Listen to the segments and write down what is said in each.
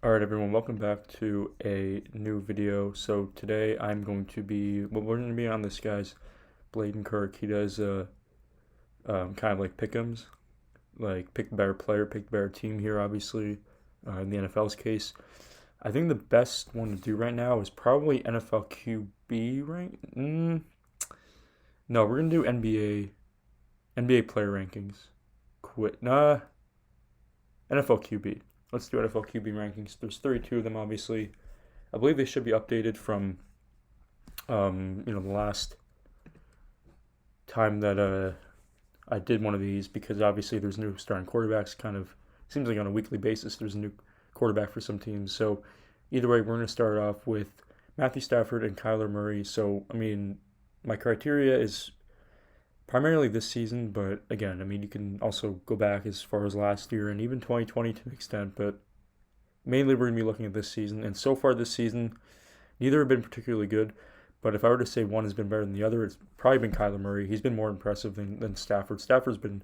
Alright everyone, welcome back to a new video. So today we're going to be on this guy's Bladen Kirk. He does kind of like pick'ems, like pick the better player, pick the better team here obviously, in the NFL's case. I think the best one to do right now is probably NFL QB rank. No, we're going to do NBA player rankings. NFL QB. Let's do NFL QB rankings. There's 32 of them, obviously. I believe they should be updated from, the last time that I did one of these because obviously there's new starting quarterbacks. Kind of seems like on a weekly basis there's a new quarterback for some teams. So either way, we're going to start off with Matthew Stafford and Kyler Murray. So I mean, my criteria is primarily this season, but again, I mean, you can also go back as far as last year and even 2020 to an extent, but mainly we're going to be looking at this season. And so far this season, neither have been particularly good. But if I were to say one has been better than the other, it's probably been Kyler Murray. He's been more impressive than Stafford. Stafford's been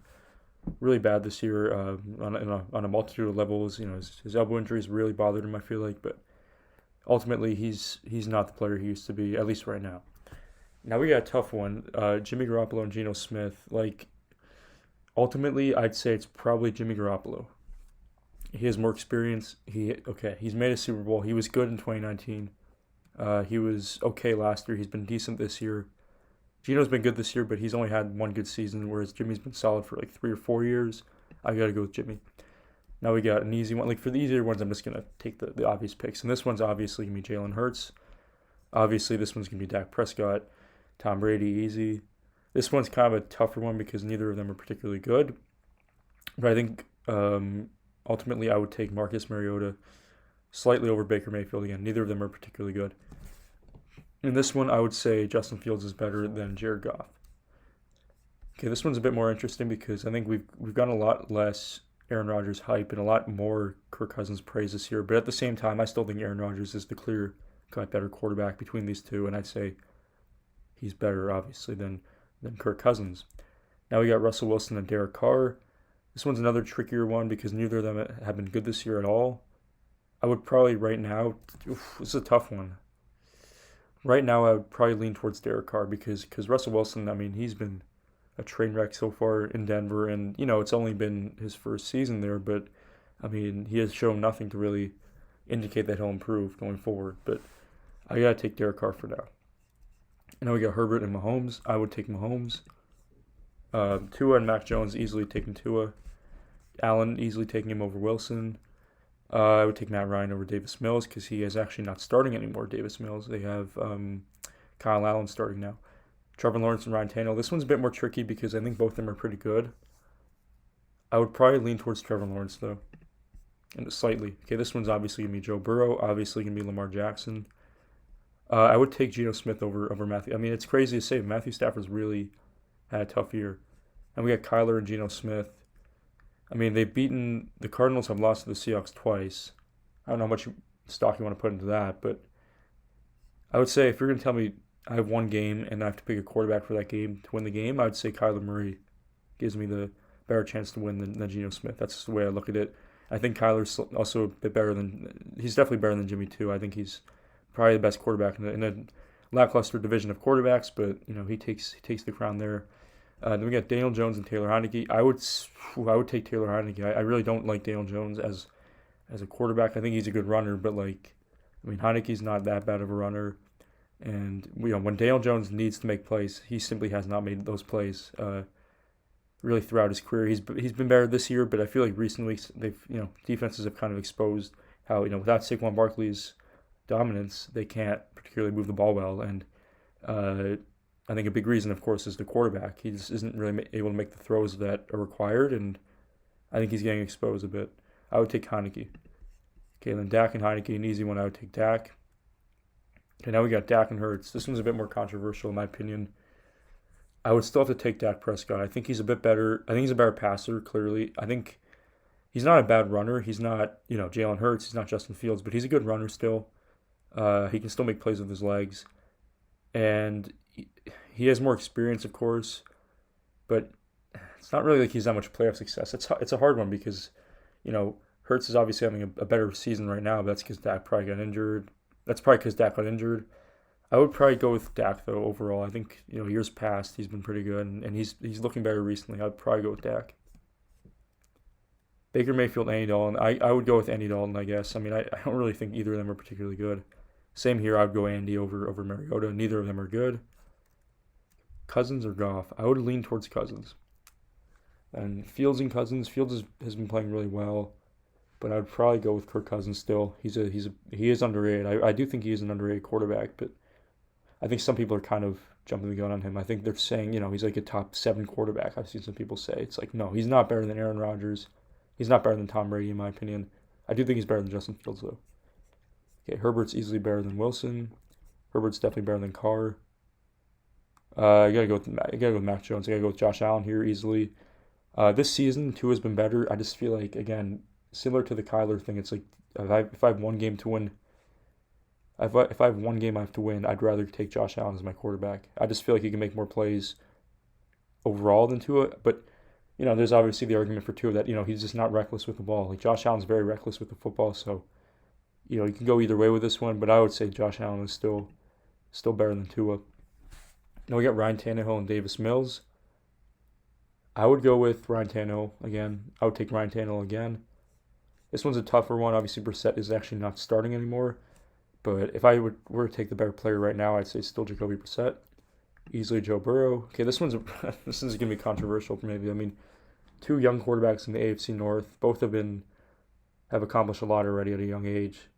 really bad this year on a multitude of levels. You know, his elbow injuries really bothered him, I feel like. But ultimately, he's not the player he used to be, at least right now. Now we got a tough one. Jimmy Garoppolo and Geno Smith. Like, ultimately, I'd say it's probably Jimmy Garoppolo. He has more experience. He's made a Super Bowl. He was good in 2019. He was okay last year. He's been decent this year. Geno's been good this year, but he's only had one good season, whereas Jimmy's been solid for like 3 or 4 years. I gotta go with Jimmy. Now we got an easy one. Like for the easier ones, I'm just gonna take the obvious picks, and this one's obviously gonna be Jalen Hurts. Obviously, this one's gonna be Dak Prescott, Tom Brady, easy. This one's kind of a tougher one because neither of them are particularly good. But I think ultimately I would take Marcus Mariota slightly over Baker Mayfield again. Neither of them are particularly good. In this one, I would say Justin Fields is better than Jared Goff. Okay, this one's a bit more interesting because I think we've gotten a lot less Aaron Rodgers hype and a lot more Kirk Cousins praise this year. But at the same time, I still think Aaron Rodgers is the clear cut better quarterback between these two, and I'd say he's better obviously than Kirk Cousins. Now we got Russell Wilson and Derek Carr. This one's another trickier one because neither of them have been good this year at all. I would probably right now, this is a tough one. Right now, I would probably lean towards Derek Carr because Russell Wilson, I mean, he's been a train wreck so far in Denver, and you know it's only been his first season there, but I mean he has shown nothing to really indicate that he'll improve going forward. But I gotta take Derek Carr for now. And now we got Herbert and Mahomes. I would take Mahomes. Tua and Mac Jones easily taking Tua. Allen easily taking him over Wilson. I would take Matt Ryan over Davis Mills because he is actually not starting anymore. Davis Mills. They have Kyle Allen starting now. Trevor Lawrence and Ryan Tannehill. This one's a bit more tricky because I think both of them are pretty good. I would probably lean towards Trevor Lawrence though, and slightly. Okay, this one's obviously gonna be Joe Burrow. Obviously gonna be Lamar Jackson. I would take Geno Smith over Matthew. I mean, it's crazy to say. Matthew Stafford's really had a tough year, and we got Kyler and Geno Smith. I mean, they've beaten the Cardinals. Have lost to the Seahawks twice. I don't know how much stock you want to put into that, but I would say if you're going to tell me I have one game and I have to pick a quarterback for that game to win the game, I would say Kyler Murray gives me the better chance to win than Geno Smith. That's just the way I look at it. I think Kyler's also a bit better than he's definitely better than Jimmy too. I think he's probably the best quarterback in a lackluster division of quarterbacks, but you know he takes the crown there. Then we got Daniel Jones and Taylor Heinicke. I would take Taylor Heinicke. I really don't like Daniel Jones as a quarterback. I think he's a good runner, but like, I mean, Heinicke's not that bad of a runner. And you know, when Daniel Jones needs to make plays, he simply has not made those plays. Really throughout his career, he's been better this year, but I feel like recently defenses have kind of exposed how without Saquon Barkley's dominance, they can't particularly move the ball well. And I think a big reason, of course, is the quarterback. He just isn't really able to make the throws that are required, and I think he's getting exposed a bit. I would take Heinicke. Okay, then Dak and Heinicke, an easy one. I would take Dak. Okay, now we got Dak and Hurts. This one's a bit more controversial, in my opinion. I would still have to take Dak Prescott. I think he's a bit better. I think he's a better passer, clearly. I think he's not a bad runner. He's not, Jalen Hurts. He's not Justin Fields, but he's a good runner still. He can still make plays with his legs. And he has more experience, of course, but it's not really like he's that much playoff success. It's a hard one because, you know, Hurts is obviously having a better season right now, but that's because Dak probably got injured. That's probably because Dak got injured. I would probably go with Dak though overall. I think years past he's been pretty good, and he's looking better recently. I'd probably go with Dak. Baker Mayfield, Andy Dalton. I would go with Andy Dalton, I guess. I mean, I don't really think either of them are particularly good. Same here. I'd go Andy over Mariota. Neither of them are good. Cousins or Goff? I would lean towards Cousins. And Fields and Cousins. Has been playing really well, but I'd probably go with Kirk Cousins still. He is underrated. I do think he is an underrated quarterback, but I think some people are kind of jumping the gun on him. I think they're saying he's like a top 7 quarterback. I've seen some people say it's like no, he's not better than Aaron Rodgers. He's not better than Tom Brady in my opinion. I do think he's better than Justin Fields though. Okay, Herbert's easily better than Wilson. Herbert's definitely better than Carr. I gotta go with Mac Jones. I gotta go with Josh Allen here easily. This season, Tua's been better. I just feel like again, similar to the Kyler thing, it's like if I have one game to win, if I have one game I have to win, I'd rather take Josh Allen as my quarterback. I just feel like he can make more plays overall than Tua, but there's obviously the argument for Tua that he's just not reckless with the ball. Like Josh Allen's very reckless with the football, so you can go either way with this one. But I would say Josh Allen is still better than Tua. Now we got Ryan Tannehill and Davis Mills. I would go with Ryan Tannehill again. I would take Ryan Tannehill again. This one's a tougher one. Obviously, Brissett is actually not starting anymore. But if I were to take the better player right now, I'd say still Jacoby Brissett. Easily Joe Burrow. Okay, this is going to be controversial maybe. I mean, 2 young quarterbacks in the AFC North. Both have accomplished a lot already at a young age.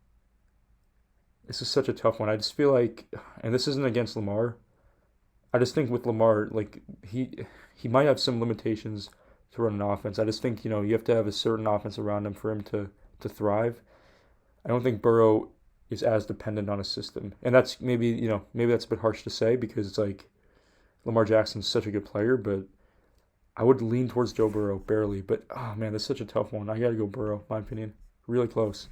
This is such a tough one. I just feel like, and this isn't against Lamar. I just think with Lamar, like he might have some limitations to run an offense. I just think you have to have a certain offense around him for him to thrive. I don't think Burrow is as dependent on a system, and that's maybe that's a bit harsh to say because it's like Lamar Jackson's such a good player, but I would lean towards Joe Burrow barely. But oh man, that's such a tough one. I gotta go Burrow, my opinion. Really close.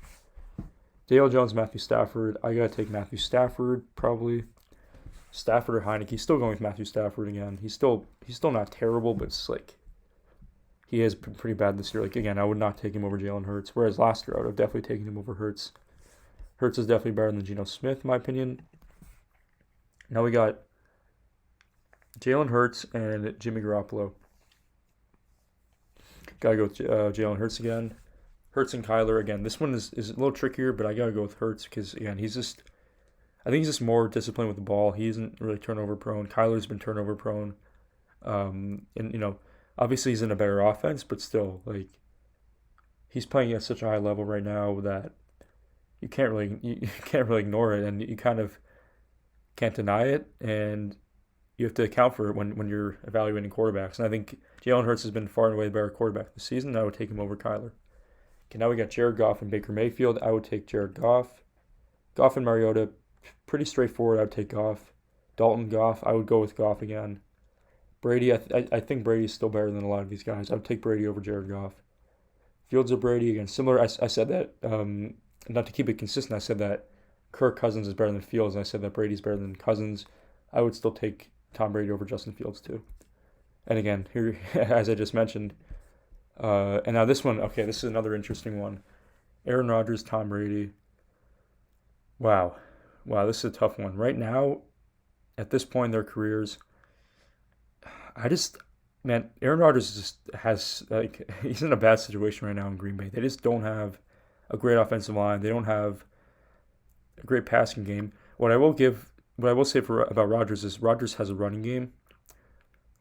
Dale Jones, Matthew Stafford. I gotta take Matthew Stafford probably. Stafford or Heineke. Still going with Matthew Stafford again. He's still not terrible, but it's like he has been pretty bad this year. Like again, I would not take him over Jalen Hurts. Whereas last year I would have definitely taken him over Hurts. Hurts is definitely better than Geno Smith, in my opinion. Now we got Jalen Hurts and Jimmy Garoppolo. Gotta go with Jalen Hurts again. Hurts and Kyler again. This one is a little trickier, but I gotta go with Hurts because again I think he's just more disciplined with the ball. He isn't really turnover prone. Kyler's been turnover prone. And obviously he's in a better offense, but still, like, he's playing at such a high level right now that you can't really ignore it, and you kind of can't deny it, and you have to account for it when you're evaluating quarterbacks. And I think Jalen Hurts has been far and away the better quarterback this season, and I would take him over Kyler. Okay, now we got Jared Goff and Baker Mayfield. I would take Jared Goff. Goff and Mariota, pretty straightforward. I would take Goff. Dalton, Goff. I would go with Goff again. Brady, I think Brady's still better than a lot of these guys. I would take Brady over Jared Goff. Fields or Brady, again, similar. I said that, not to keep it consistent, I said that Kirk Cousins is better than Fields, and I said that Brady's better than Cousins. I would still take Tom Brady over Justin Fields too. And again, here, as I just mentioned, and now this one, okay, this is another interesting one. Aaron Rodgers, Tom Brady. Wow, this is a tough one. Right now, at this point in their careers, Aaron Rodgers just has, like, he's in a bad situation right now in Green Bay. They just don't have a great offensive line. They don't have a great passing game. What I will say about Rodgers is Rodgers has a running game,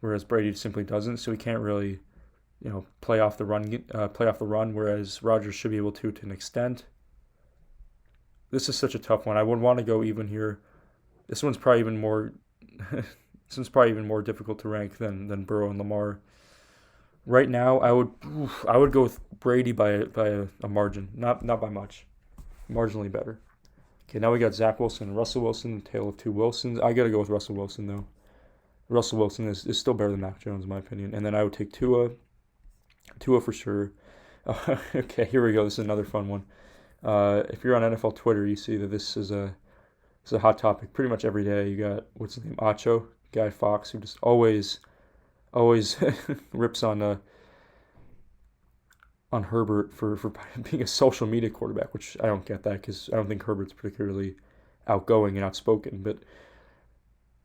whereas Brady simply doesn't. So he can't really, play off the run. Whereas Rodgers should be able to an extent. This is such a tough one. I would want to go even here. This one's probably even more. This one's probably even more difficult to rank than Burrow and Lamar. Right now, I would go with Brady by a margin, not by much, marginally better. Okay, now we got Zach Wilson and Russell Wilson, the tale of two Wilsons. I gotta go with Russell Wilson though. Russell Wilson is still better than Mac Jones in my opinion. And then I would take Tua for sure. Okay, here we go. This is another fun one. If you're on NFL Twitter, you see that this is a hot topic pretty much every day. You got, what's his name, Acho, Guy Fox, who just always rips on on Herbert for being a social media quarterback, which I don't get that because I don't think Herbert's particularly outgoing and outspoken. But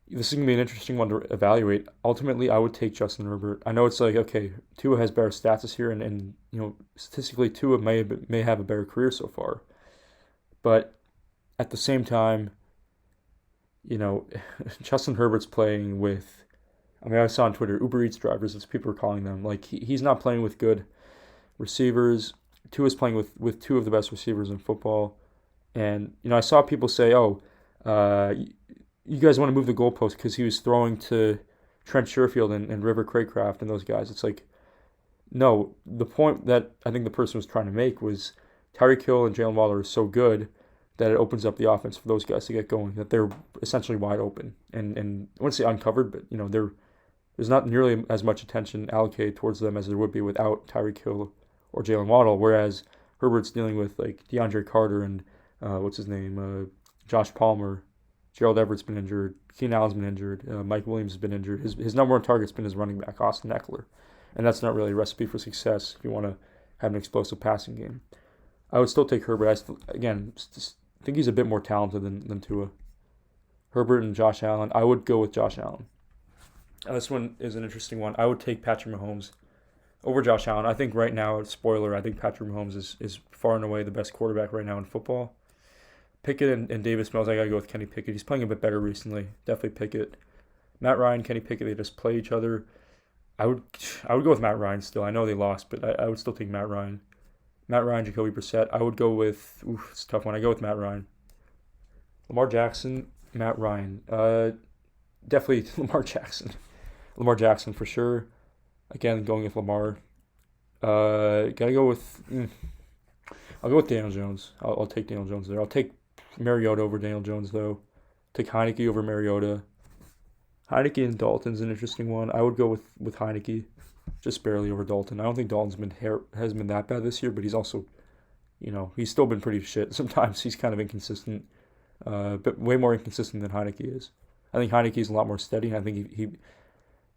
this is going to be an interesting one to evaluate. Ultimately, I would take Justin Herbert. I know it's like, okay, Tua has better stats this year, and statistically, Tua may have a better career so far. But at the same time, Justin Herbert's playing with, I saw on Twitter, Uber Eats drivers, as people are calling them. Like, he's not playing with good receivers. Tua's playing with two of the best receivers in football. And, I saw people say, you guys want to move the goalpost because he was throwing to Trent Sherfield and River Craycraft and those guys. It's like, no, the point that I think the person was trying to make was Tyreek Hill and Jalen Waddle are so good that it opens up the offense for those guys to get going, that they're essentially wide open. And I wouldn't say uncovered, but, there's not nearly as much attention allocated towards them as there would be without Tyreek Hill or Jalen Waddle, whereas Herbert's dealing with, like, DeAndre Carter and, Josh Palmer. Gerald Everett's been injured. Keenan Allen's been injured. Mike Williams has been injured. His number one target's been his running back, Austin Eckler. And that's not really a recipe for success if you want to have an explosive passing game. I would still take Herbert. I think he's a bit more talented than Tua. Herbert and Josh Allen. I would go with Josh Allen. This one is an interesting one. I would take Patrick Mahomes over Josh Allen. I think right now, spoiler, I think Patrick Mahomes is far and away the best quarterback right now in football. Pickett and Davis Mills, I got to go with Kenny Pickett. He's playing a bit better recently. Definitely Pickett. Matt Ryan, Kenny Pickett, they just play each other. I would go with Matt Ryan still. I know they lost, but I would still take Matt Ryan. Matt Ryan, Jacoby Brissett. I would go with, it's a tough one. I go with Matt Ryan. Lamar Jackson, Matt Ryan. Definitely Lamar Jackson. Lamar Jackson for sure. Again, going with Lamar. Gotta go with, I'll go with Daniel Jones. I'll take Daniel Jones there. I'll take Mariota over Daniel Jones, though. Take Heineke over Mariota. Heineke and Dalton's an interesting one. I would go with Heineke, just barely over Dalton. I don't think Dalton's has been that bad this year, but he's also, he's still been pretty shit. Sometimes he's kind of inconsistent, but way more inconsistent than Heineke is. I think Heineke's a lot more steady, and I think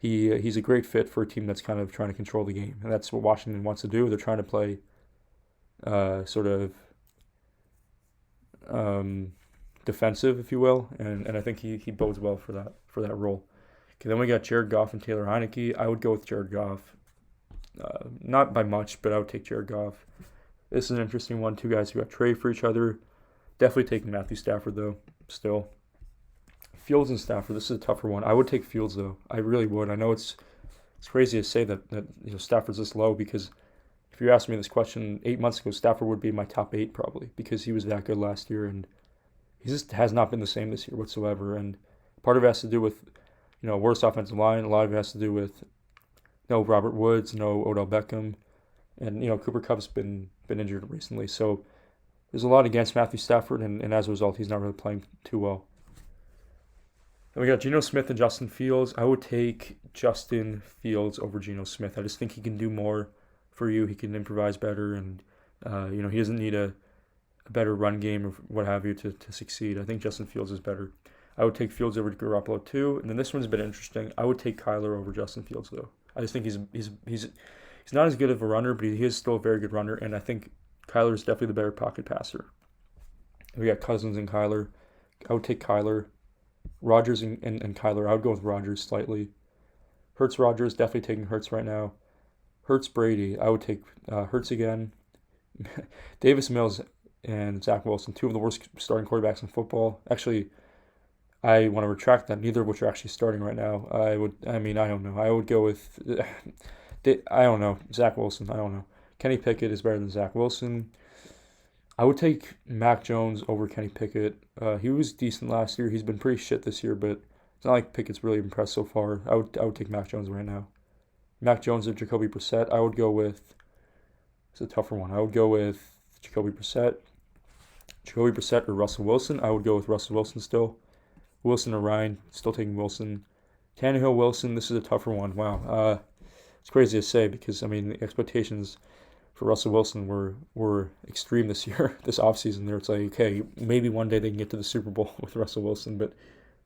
he's a great fit for a team that's kind of trying to control the game, and that's what Washington wants to do. They're trying to play sort of defensive, if you will, and I think he bodes well for that role. Okay, then we got Jared Goff and Taylor Heineke. I would go with Jared Goff, not by much, but I would take Jared Goff. This is an interesting one. Two guys who got traded for each other. Definitely taking Matthew Stafford though. Still, Fields and Stafford. This is a tougher one. I would take Fields though. I really would. I know it's crazy to say that Stafford's this low because if you asked me this question 8 months ago, Stafford would be my top 8 probably because he was that good last year, and he just has not been the same this year whatsoever. And part of it has to do with, worse offensive line. A lot of it has to do with no Robert Woods, no Odell Beckham, and Cooper Kupp's been injured recently. So there's a lot against Matthew Stafford, and as a result, he's not really playing too well. Then we got Geno Smith and Justin Fields. I would take Justin Fields over Geno Smith. I just think he can do more for you. He can improvise better, and he doesn't need a better run game or what have you to succeed. I think Justin Fields is better. I would take Fields over Garoppolo too, and then this one's a bit interesting. I would take Kyler over Justin Fields though. I just think he's not as good of a runner, but he is still a very good runner, and I think Kyler is definitely the better pocket passer. We got Cousins and Kyler. I would take Kyler. Rodgers and Kyler. I would go with Rodgers slightly. Hurts Rodgers, definitely taking Hurts right now. Hurts Brady. I would take Hurts again. Davis Mills and Zach Wilson, two of the worst starting quarterbacks in football. Actually, I want to retract that. Neither of which are actually starting right now. I don't know. I would go with, I don't know, Zach Wilson. I don't know. Kenny Pickett is better than Zach Wilson. I would take Mac Jones over Kenny Pickett. He was decent last year. He's been pretty shit this year, but it's not like Pickett's really impressed so far. I would take Mac Jones right now. Mac Jones or Jacoby Brissett. I would go with, it's a tougher one. I would go with Jacoby Brissett. Jacoby Brissett or Russell Wilson. I would go with Russell Wilson still. Wilson or Ryan. Still taking Wilson. Tannehill, Wilson. This is a tougher one. Wow. It's crazy to say because, the expectations for Russell Wilson were extreme this year, this offseason. There, it's like, okay, maybe one day they can get to the Super Bowl with Russell Wilson, but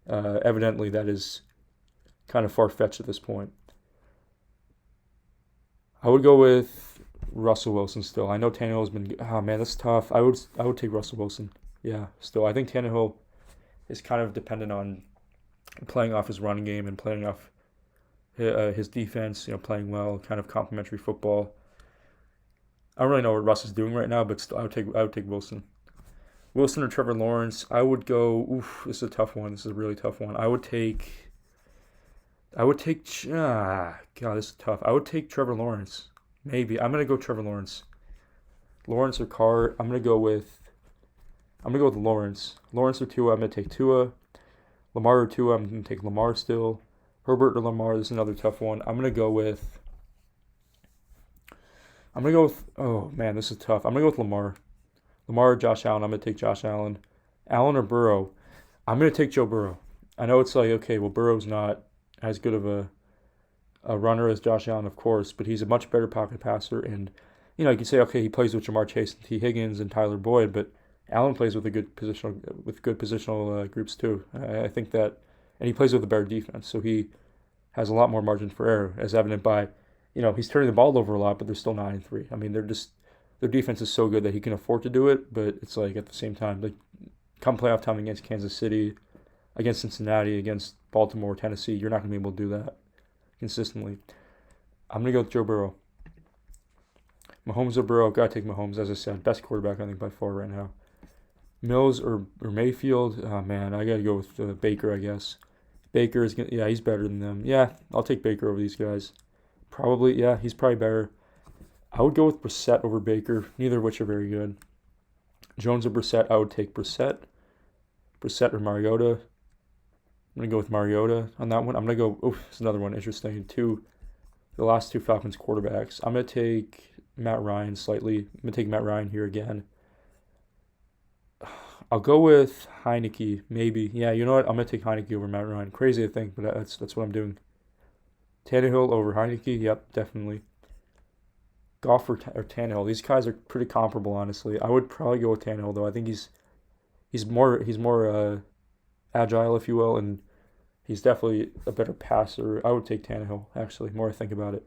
evidently that is kind of far-fetched at this point. I would go with Russell Wilson still. I know Tannehill's been. Oh man, that's tough. I would take Russell Wilson. Yeah, still. I think Tannehill is kind of dependent on playing off his running game and playing off his defense. Playing well, kind of complementary football. I don't really know what Russ is doing right now, but still, I would take Wilson. Wilson or Trevor Lawrence. I would go. Oof, this is a tough one. This is a really tough one. I would take. God, this is tough. I would take Trevor Lawrence. Maybe I'm gonna go Trevor Lawrence. Lawrence or Carr. I'm gonna go with Lawrence. Lawrence or Tua. I'm gonna take Tua. Lamar or Tua. I'm gonna take Lamar still. Herbert or Lamar. This is another tough one. I'm gonna go with. Oh man, this is tough. I'm gonna go with Lamar. Lamar or Josh Allen. I'm gonna take Josh Allen. Allen or Burrow. I'm gonna take Joe Burrow. I know it's like, okay, well, Burrow's not as good of a runner as Josh Allen, of course, but he's a much better pocket passer. And you can say, okay, he plays with Jamar Chase and T. Higgins and Tyler Boyd, but Allen plays with good positional groups too. I think that, and he plays with a better defense, so he has a lot more margin for error, as evident by, he's turning the ball over a lot, but they're still 9-3. I mean, their defense is so good that he can afford to do it, but it's like at the same time, like come playoff time against Kansas City, against Cincinnati, against Baltimore, Tennessee, you're not going to be able to do that consistently. I'm going to go with Joe Burrow. Mahomes or Burrow, gotta take Mahomes, as I said, best quarterback I think by far right now. Mills or Mayfield, oh man, I gotta go with Baker, I guess. Baker is gonna, yeah, he's better than them. Yeah, I'll take Baker over these guys. Probably, yeah, he's probably better. I would go with Brissett over Baker, neither of which are very good. Jones or Brissett, I would take Brissett. Brissett or Mariota. I'm going to go with Mariota on that one. I'm going to go, it's another one interesting. The last two Falcons quarterbacks. I'm going to take Matt Ryan slightly. I'm going to take Matt Ryan here again. I'll go with Heineke, maybe. Yeah, you know what? I'm going to take Heineke over Matt Ryan. Crazy to think, but that's what I'm doing. Tannehill over Heineke? Yep, definitely. Goff or Tannehill. These guys are pretty comparable, honestly. I would probably go with Tannehill, though. I think he's more agile, if you will, and he's definitely a better passer. I would take Tannehill, actually, the more I think about it.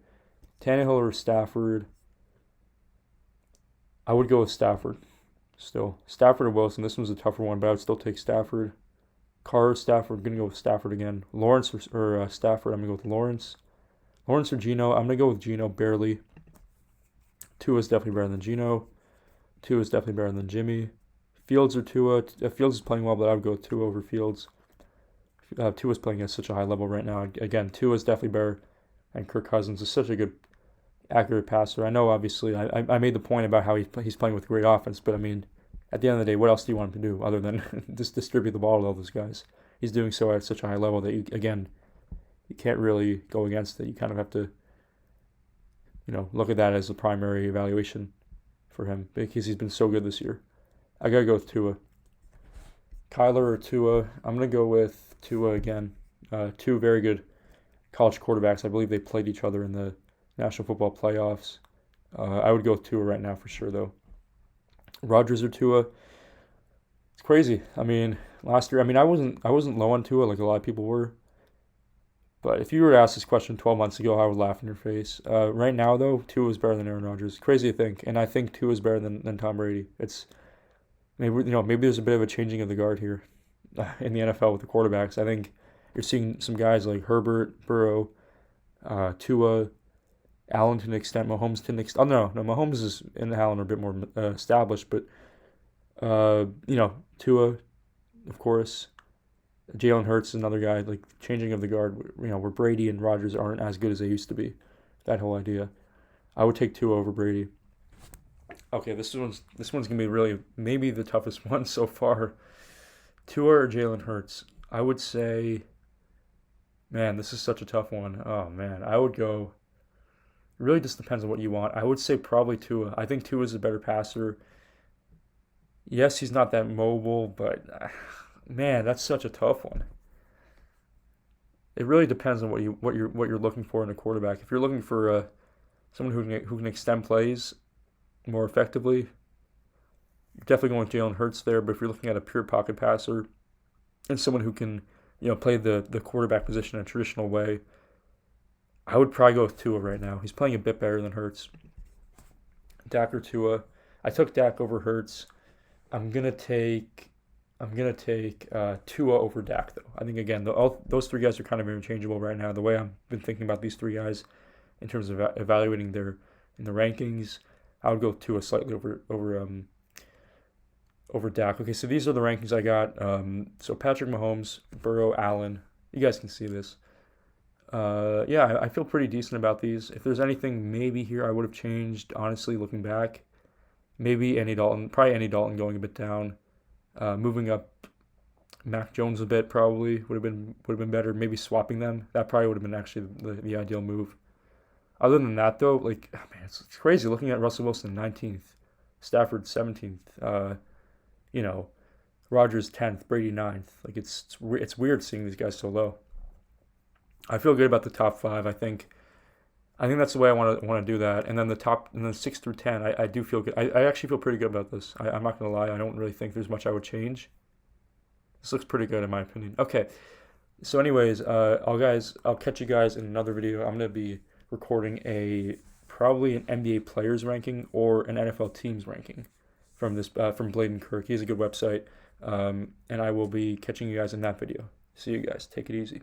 Tannehill or Stafford. I would go with Stafford still. Stafford or Wilson. This one's a tougher one, but I would still take Stafford. Carr or Stafford. I'm going to go with Stafford again. Lawrence or Stafford. I'm going to go with Lawrence. Lawrence or Geno. I'm going to go with Geno barely. Tua is definitely better than Geno. Tua is definitely better than Jimmy. Fields or Tua. Fields is playing well, but I would go with Tua over Fields. Tua's playing at such a high level right now. Again, Tua is definitely better, and Kirk Cousins is such a good, accurate passer. I know, obviously, I made the point about how he's playing with great offense, but I mean, at the end of the day, what else do you want him to do other than just distribute the ball to all those guys? He's doing so at such a high level that you can't really go against it. You kind of have to, look at that as the primary evaluation for him because he's been so good this year. I gotta go with Tua. Kyler or Tua. I'm gonna go with Tua again. Two very good college quarterbacks. I believe they played each other in the National Football Playoffs. I would go with Tua right now for sure, though. Rodgers or Tua. It's crazy. I mean, last year, I wasn't low on Tua like a lot of people were. But if you were to ask this question 12 months ago, I would laugh in your face. Right now, though, Tua is better than Aaron Rodgers. Crazy to think, and I think Tua is better than Tom Brady. It's maybe there's a bit of a changing of the guard here in the NFL with the quarterbacks. I think you're seeing some guys like Herbert, Burrow, Tua, Allen to an extent, Mahomes to an extent. Oh no, Mahomes and Allen are a bit more established, but Tua, of course. Jalen Hurts is another guy, like changing of the guard, where Brady and Rodgers aren't as good as they used to be. That whole idea. I would take Tua over Brady. Okay, this one's gonna be really maybe the toughest one so far. Tua or Jalen Hurts? I would say, man, this is such a tough one. Oh man, I would go. It really just depends on what you want. I would say probably Tua. I think Tua is a better passer. Yes, he's not that mobile, but man, that's such a tough one. It really depends on what you're looking for in a quarterback. If you're looking for someone who can extend plays more effectively, you're definitely going with Jalen Hurts there. But if you're looking at a pure pocket passer and someone who can play the quarterback position in a traditional way, I would probably go with Tua right now. He's playing a bit better than Hurts. Dak or Tua. I took Dak over Hurts. I'm gonna take Tua over Dak though. I think again, those three guys are kind of interchangeable right now. The way I've been thinking about these three guys in terms of evaluating their in the rankings, I would go Tua slightly over Dak. Okay, so these are the rankings I got. So Patrick Mahomes, Burrow, Allen. You guys can see this. Yeah, I feel pretty decent about these. If there's anything maybe here I would have changed, honestly, looking back, maybe Andy Dalton, probably Andy Dalton going a bit down, moving up Mac Jones a bit probably would have been better. Maybe swapping them, that probably would have been actually the ideal move. Other than that though, like oh man, it's crazy looking at Russell Wilson 19th, Stafford 17th, you know, Rodgers 10th, Brady 9th. Like it's weird seeing these guys so low. I feel good about the top five. I think that's the way I want to do that. And then the 6 through 10, I do feel good. I actually feel pretty good about this. I'm not gonna lie. I don't really think there's much I would change. This looks pretty good in my opinion. Okay. So anyways, I'll catch you guys in another video. I'm gonna be recording probably an NBA players ranking or an NFL teams ranking from Bladen Kirk. He has a good website. And I will be catching you guys in that video. See you guys. Take it easy.